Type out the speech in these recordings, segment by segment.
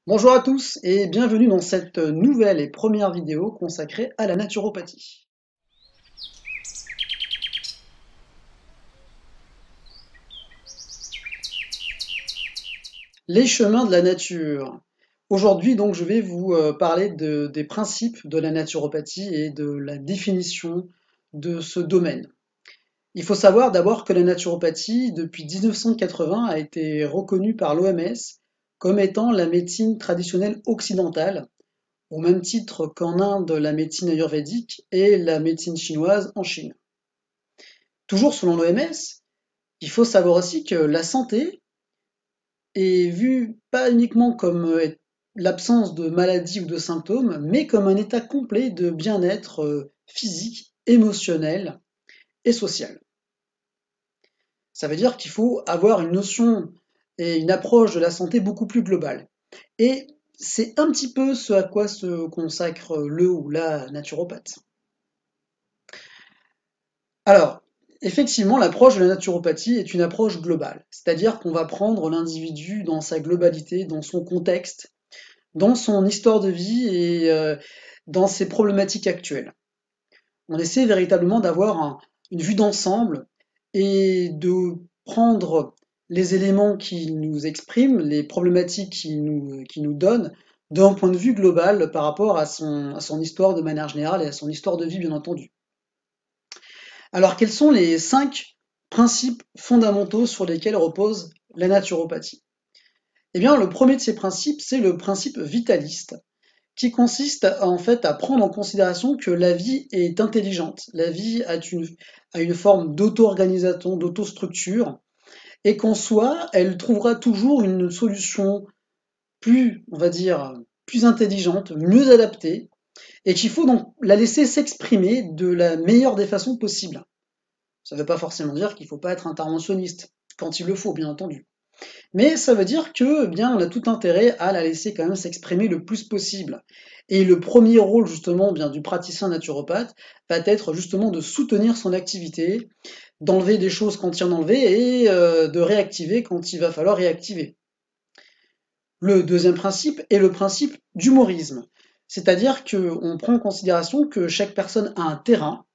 Bonjour à tous et bienvenue dans cette nouvelle et première vidéo consacrée à la naturopathie. Les chemins de la nature. Aujourd'hui donc je vais vous parler des principes de la naturopathie et de la définition de ce domaine. Il faut savoir d'abord que la naturopathie depuis 1980 a été reconnue par l'OMS comme étant la médecine traditionnelle occidentale au même titre qu'en Inde la médecine ayurvédique et la médecine chinoise en Chine. Toujours selon l'OMS, il faut savoir aussi que la santé est vue pas uniquement comme l'absence de maladie ou de symptômes, mais comme un état complet de bien-être physique, émotionnel et social. Ça veut dire qu'il faut avoir une notion et une approche de la santé beaucoup plus globale. Et c'est un petit peu ce à quoi se consacre le ou la naturopathe. Alors, effectivement, l'approche de la naturopathie est une approche globale, c'est-à-dire qu'on va prendre l'individu dans sa globalité, dans son contexte, dans son histoire de vie et dans ses problématiques actuelles. On essaie véritablement d'avoir une vue d'ensemble et de prendre les éléments qui nous expriment, les problématiques qui nous donnent, d'un point de vue global par rapport à son histoire de manière générale et à son histoire de vie, bien entendu. Alors, quels sont les 5 principes fondamentaux sur lesquels repose la naturopathie? Eh bien, le premier de ces principes, c'est le principe vitaliste, qui consiste en fait à prendre en considération que la vie est intelligente, la vie a une forme d'auto-organisation, d'auto-structure, et qu'en soi, elle trouvera toujours une solution plus, on va dire, plus intelligente, mieux adaptée, et qu'il faut donc la laisser s'exprimer de la meilleure des façons possibles. Ça ne veut pas forcément dire qu'il ne faut pas être interventionniste, quand il le faut, bien entendu. Mais ça veut dire que, eh bien, on a tout intérêt à la laisser quand même s'exprimer le plus possible. Et le premier rôle, justement, bien, du praticien naturopathe va être justement de soutenir son activité, d'enlever des choses quand il y en a enlever et de réactiver quand il va falloir réactiver. Le deuxième principe est le principe d'humorisme. C'est-à-dire qu'on prend en considération que chaque personne a un terrain,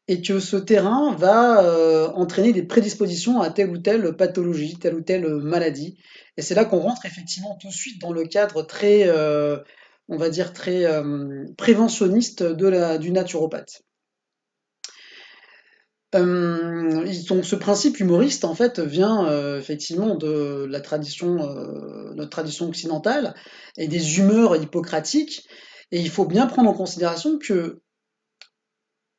et que ce terrain va entraîner des prédispositions à telle ou telle pathologie, telle ou telle maladie. Et c'est là qu'on rentre effectivement tout de suite dans le cadre très, on va dire, très préventionniste du naturopathe. Donc ce principe humoriste en fait vient effectivement de la tradition, notre tradition occidentale et des humeurs hippocratiques. Et il faut bien prendre en considération que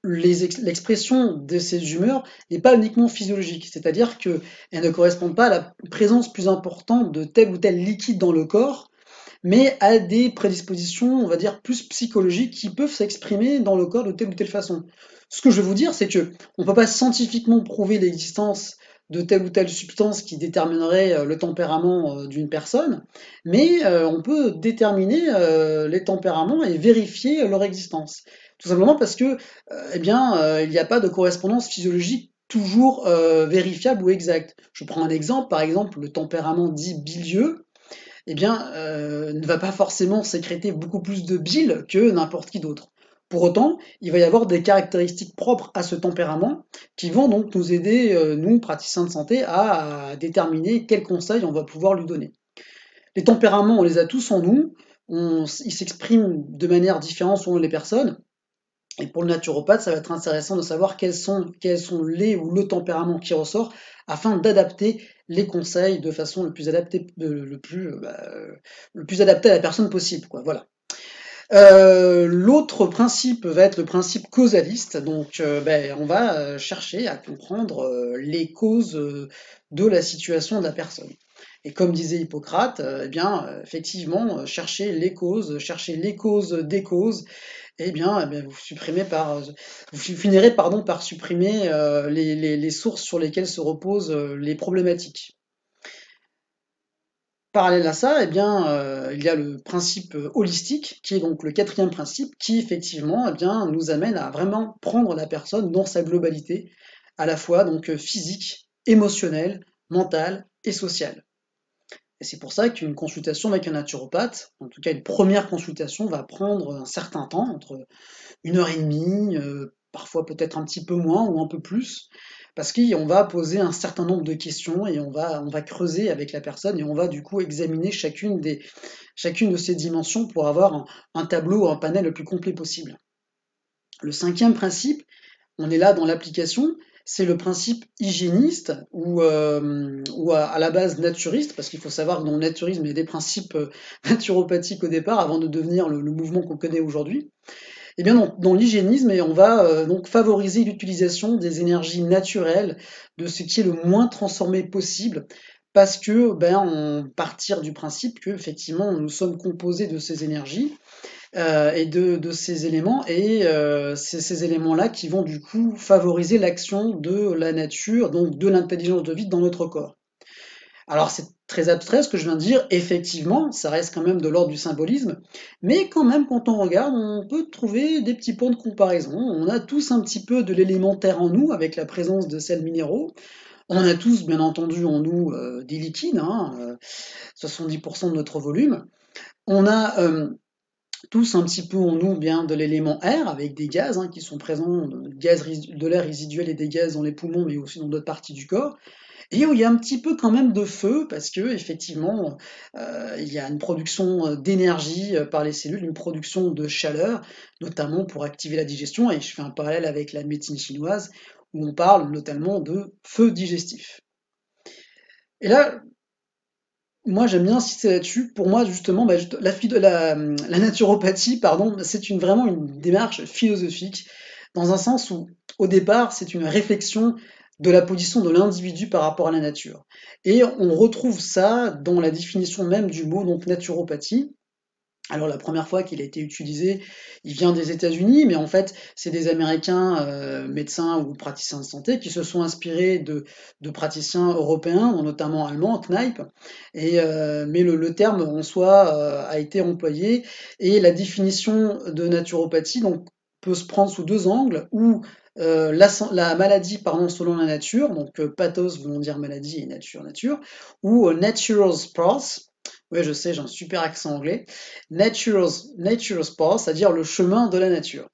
l'expression de ces humeurs n'est pas uniquement physiologique, c'est-à-dire qu'elle ne correspond pas à la présence plus importante de tel ou tel liquide dans le corps, mais à des prédispositions, on va dire, plus psychologiques qui peuvent s'exprimer dans le corps de telle ou telle façon. Ce que je veux vous dire, c'est que on ne peut pas scientifiquement prouver l'existence de telle ou telle substance qui déterminerait le tempérament d'une personne, mais on peut déterminer les tempéraments et vérifier leur existence. Tout simplement parce que, eh bien, il n'y a pas de correspondance physiologique toujours vérifiable ou exacte. Je prends un exemple, par exemple, le tempérament dit bilieux, eh bien, ne va pas forcément sécréter beaucoup plus de bile que n'importe qui d'autre. Pour autant, il va y avoir des caractéristiques propres à ce tempérament qui vont donc nous aider, nous, praticiens de santé, à déterminer quels conseils on va pouvoir lui donner. Les tempéraments, on les a tous en nous, ils s'expriment de manière différente selon les personnes, et pour le naturopathe, ça va être intéressant de savoir quels sont les ou le tempérament qui ressort afin d'adapter les conseils de façon le plus adaptée, le plus adapté à la personne possible, quoi. Voilà. L'autre principe va être le principe causaliste. Donc, on va chercher à comprendre les causes de la situation de la personne. Et comme disait Hippocrate, eh bien, effectivement, chercher les causes des causes, eh bien, vous finirez par supprimer les sources sur lesquelles se reposent les problématiques. Parallèle à ça, eh bien, il y a le principe holistique, qui est donc le quatrième principe, qui effectivement, eh bien, nous amène à vraiment prendre la personne dans sa globalité, à la fois donc physique, émotionnelle, mentale et sociale. Et c'est pour ça qu'une consultation avec un naturopathe, en tout cas une première consultation, va prendre un certain temps, entre 1 heure et demie, parfois peut-être un petit peu moins ou un peu plus, parce qu'on va poser un certain nombre de questions et on va creuser avec la personne et on va du coup examiner chacune de ces dimensions pour avoir un tableau, un panel le plus complet possible. Le cinquième principe, on est là dans l'application, c'est le principe hygiéniste ou à la base naturiste, parce qu'il faut savoir que dans le naturisme, il y a des principes naturopathiques au départ avant de devenir le mouvement qu'on connaît aujourd'hui. Eh bien, dans l'hygiénisme, et on va donc favoriser l'utilisation des énergies naturelles, de ce qui est le moins transformé possible, parce que on partir du principe que effectivement nous sommes composés de ces énergies et de ces éléments, et c'est ces éléments-là qui vont du coup favoriser l'action de la nature, donc de l'intelligence de vie dans notre corps. Alors c'est très abstrait ce que je viens de dire, effectivement, ça reste quand même de l'ordre du symbolisme, mais quand même quand on regarde, on peut trouver des petits points de comparaison. On a tous un petit peu de l'élémentaire en nous, avec la présence de sels minéraux. On a tous, bien entendu, en nous des liquides, 70% de notre volume. On a tous un petit peu en nous bien de l'élément air, avec des gaz qui sont présents, de l'air résiduel et des gaz dans les poumons, mais aussi dans d'autres parties du corps. Et où il y a un petit peu quand même de feu, parce que effectivement, il y a une production d'énergie par les cellules, une production de chaleur, notamment pour activer la digestion, et je fais un parallèle avec la médecine chinoise, où on parle notamment de feu digestif. Et là, moi j'aime bien insister là-dessus, pour moi justement, la naturopathie, pardon, c'est vraiment une démarche philosophique, dans un sens où, au départ, c'est une réflexion de la position de l'individu par rapport à la nature. Et on retrouve ça dans la définition même du mot, donc naturopathie. Alors la première fois qu'il a été utilisé, il vient des États-Unis, mais en fait c'est des Américains médecins ou praticiens de santé qui se sont inspirés de praticiens européens, notamment allemands, Kneipp, mais le terme en soi a été employé, et la définition de naturopathie donc, peut se prendre sous deux angles, ou la maladie pardon, selon la nature, donc pathos voulant dire maladie et nature, ou natural's path. Oui, je sais, j'ai un super accent anglais. Nature's Path, c'est-à-dire le chemin de la nature.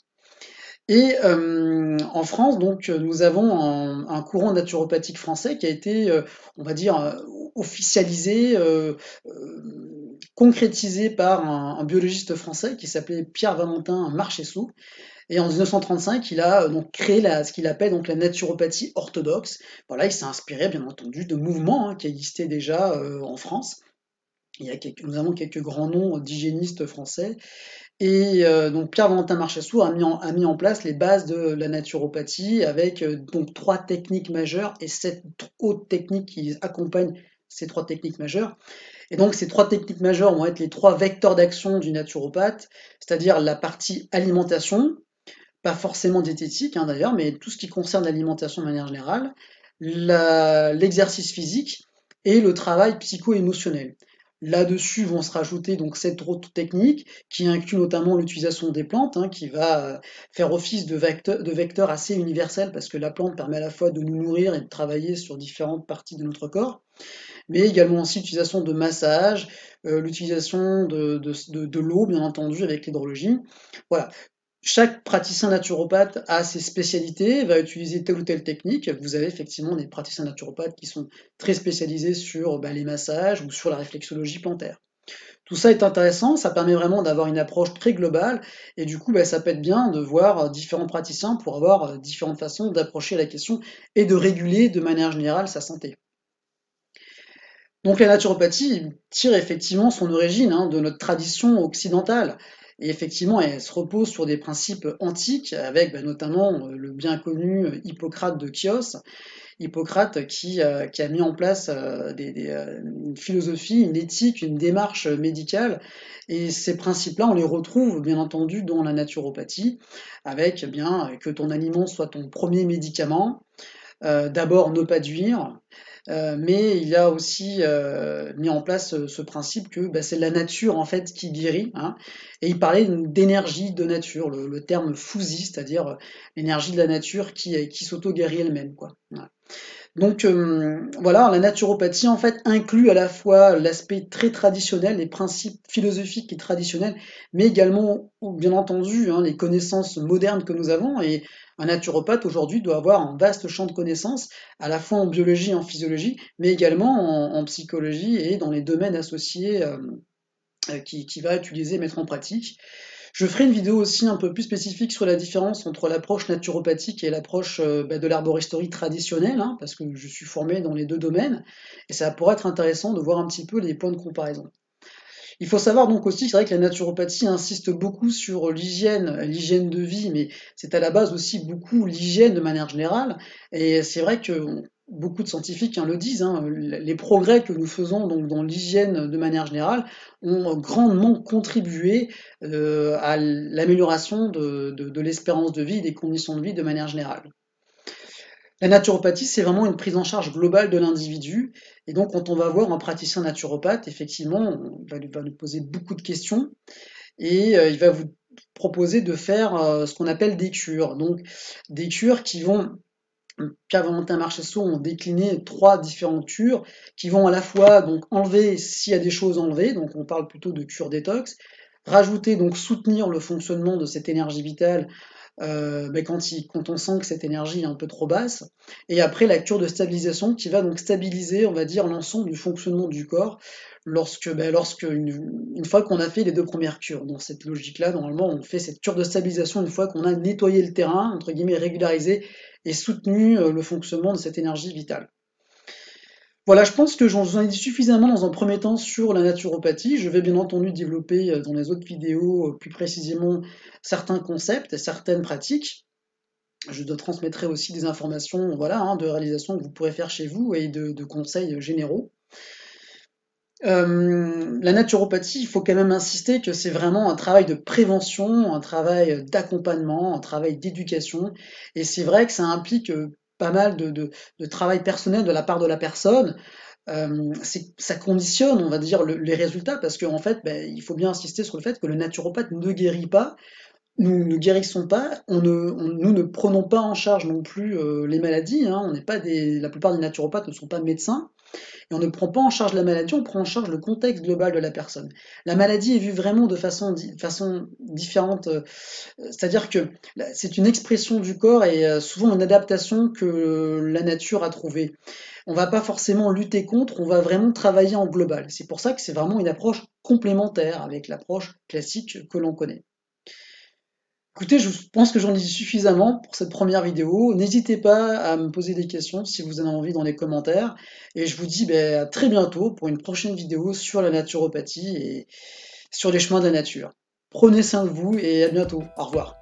Et en France, donc, nous avons un courant naturopathique français qui a été, on va dire, officialisé, concrétisé par un biologiste français qui s'appelait Pierre-Valentin Marchesseau. Et en 1935, il a donc créé ce qu'il appelle donc la naturopathie orthodoxe. Voilà, il s'est inspiré, bien entendu, de mouvements qui existaient déjà en France. Nous avons quelques grands noms d'hygiénistes français. Et donc Pierre-Valentin Marchesseau a mis en place les bases de la naturopathie avec donc trois techniques majeures et 7 autres techniques qui accompagnent ces trois techniques majeures. Et donc ces trois techniques majeures vont être les trois vecteurs d'action du naturopathe, c'est-à-dire la partie alimentation, pas forcément diététique d'ailleurs, mais tout ce qui concerne l'alimentation de manière générale, l'exercice physique et le travail psycho-émotionnel. Là-dessus vont se rajouter donc cette autre technique qui inclut notamment l'utilisation des plantes, qui va faire office de vecteur assez universel parce que la plante permet à la fois de nous nourrir et de travailler sur différentes parties de notre corps, mais également aussi l'utilisation de massage, l'utilisation de l'eau bien entendu avec l'hydrologie. Voilà. Chaque praticien naturopathe a ses spécialités, va utiliser telle ou telle technique. Vous avez effectivement des praticiens naturopathes qui sont très spécialisés sur les massages ou sur la réflexologie plantaire. Tout ça est intéressant, ça permet vraiment d'avoir une approche très globale, et du coup ça peut être bien de voir différents praticiens pour avoir différentes façons d'approcher la question et de réguler de manière générale sa santé. Donc la naturopathie tire effectivement son origine de notre tradition occidentale. Et effectivement, elle se repose sur des principes antiques, avec notamment le bien connu Hippocrate de Chios. Hippocrate qui a mis en place une philosophie, une éthique, une démarche médicale. Et ces principes-là, on les retrouve bien entendu dans la naturopathie, avec que ton aliment soit ton premier médicament, d'abord ne pas nuire, mais il a aussi mis en place ce principe que c'est la nature en fait qui guérit, et il parlait d'énergie de nature, le terme fousi, c'est-à-dire l'énergie de la nature qui s'auto-guérit elle-même, quoi. Voilà. Donc voilà, la naturopathie en fait inclut à la fois l'aspect très traditionnel, les principes philosophiques et traditionnels, mais également, bien entendu, hein, les connaissances modernes que nous avons. Et un naturopathe aujourd'hui doit avoir un vaste champ de connaissances, à la fois en biologie et en physiologie, mais également en psychologie et dans les domaines associés qui va utiliser, mettre en pratique. Je ferai une vidéo aussi un peu plus spécifique sur la différence entre l'approche naturopathique et l'approche de l'herboristerie traditionnelle, hein, parce que je suis formé dans les deux domaines, et ça pourrait être intéressant de voir un petit peu les points de comparaison. Il faut savoir donc aussi, c'est vrai que la naturopathie insiste beaucoup sur l'hygiène de vie, mais c'est à la base aussi beaucoup l'hygiène de manière générale. Et c'est vrai que beaucoup de scientifiques le disent, hein, les progrès que nous faisons donc dans l'hygiène de manière générale ont grandement contribué à l'amélioration de l'espérance de vie, des conditions de vie de manière générale. La naturopathie, c'est vraiment une prise en charge globale de l'individu. Et donc, quand on va voir un praticien naturopathe, effectivement, va nous poser beaucoup de questions et il va vous proposer de faire ce qu'on appelle des cures. Donc, des cures qui vont, Pierre Valentin Marchesso ont décliné trois différentes cures qui vont à la fois donc enlever s'il y a des choses enlevées, donc on parle plutôt de cure détox, rajouter donc soutenir le fonctionnement de cette énergie vitale quand on sent que cette énergie est un peu trop basse. Et après, la cure de stabilisation qui va donc stabiliser, on va dire, l'ensemble du fonctionnement du corps lorsque une fois qu'on a fait les deux premières cures. Dans cette logique-là, normalement, on fait cette cure de stabilisation une fois qu'on a nettoyé le terrain, entre guillemets, régularisé et soutenu le fonctionnement de cette énergie vitale. Voilà, je pense que j'en ai dit suffisamment dans un premier temps sur la naturopathie. Je vais bien entendu développer dans les autres vidéos plus précisément certains concepts et certaines pratiques. Je te transmettrai aussi des informations voilà, hein, de réalisation que vous pourrez faire chez vous et de conseils généraux. La naturopathie, il faut quand même insister que c'est vraiment un travail de prévention, un travail d'accompagnement, un travail d'éducation. Et c'est vrai que ça implique pas mal de travail personnel de la part de la personne. Ça conditionne, on va dire, les résultats, parce qu'en fait, il faut bien insister sur le fait que le naturopathe ne guérit pas, nous ne guérissons pas, nous ne prenons pas en charge non plus les maladies, hein, la plupart des naturopathes ne sont pas médecins, et on ne prend pas en charge la maladie, on prend en charge le contexte global de la personne. La maladie est vue vraiment de façon différente, c'est-à-dire que c'est une expression du corps et souvent une adaptation que la nature a trouvée. On va pas forcément lutter contre, on va vraiment travailler en global. C'est pour ça que c'est vraiment une approche complémentaire avec l'approche classique que l'on connaît. Écoutez, je pense que j'en ai dit suffisamment pour cette première vidéo. N'hésitez pas à me poser des questions si vous en avez envie dans les commentaires. Et je vous dis à très bientôt pour une prochaine vidéo sur la naturopathie et sur les chemins de la nature. Prenez soin de vous et à bientôt. Au revoir.